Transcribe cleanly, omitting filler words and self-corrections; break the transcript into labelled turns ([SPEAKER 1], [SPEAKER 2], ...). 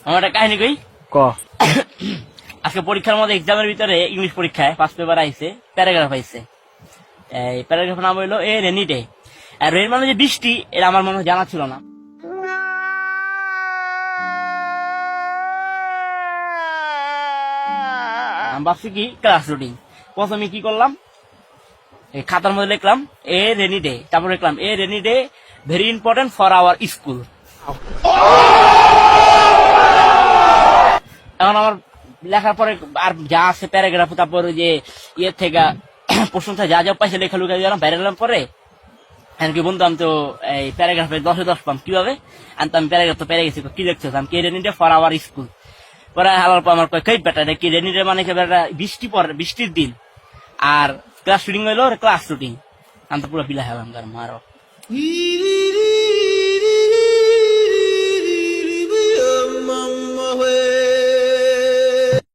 [SPEAKER 1] আমার একটা কাহিনী কই।
[SPEAKER 2] ক
[SPEAKER 1] আজকে পরীক্ষার মধ্যে এক্সামের ভিতরে ইংলিশ পরীক্ষায় ফার্স্ট পেপার আইছে, প্যারাগ্রাফ আইছে। এই প্যারাগ্রাফের নাম হইলো এ রেনি ডে। আর রেন মানে যে বৃষ্টি, এটা আমার মনে হয় জানা ছিল না। আমি ভাবছি কি ক্লাস রুটিন। প্রথমে কি করলাম, এই খাতার মধ্যে লিখলাম এ রেনি ডে, তারপর লিখলাম a rainy day very important for our school. এখন আমার লেখার পরে আর যা আছে প্যারাগ্রাফ, তারপর ওই যে ইয়ে থেকে প্রশ্ন থেকে যা যা পাইছে লেখা লুকা দিলাম, বাইরে গেলাম। পরে কি বন্ধু আমি তো এই প্যারাগ্রাফে 10-10 পাম কিভাবে, আমি তো আমি প্যারাগ্রাফ তো পেরে গেছি, কি লিখছো আমি, কে rainy day for our school. পরে হালার পর আমার কই বেটা কি রেনি ডে মানে বৃষ্টি পরে, বৃষ্টির দিন, আর ক্লাস শুটিং হইলো ক্লাস শুটিং। আমি তো পুরো বিলা হেলাম মারো।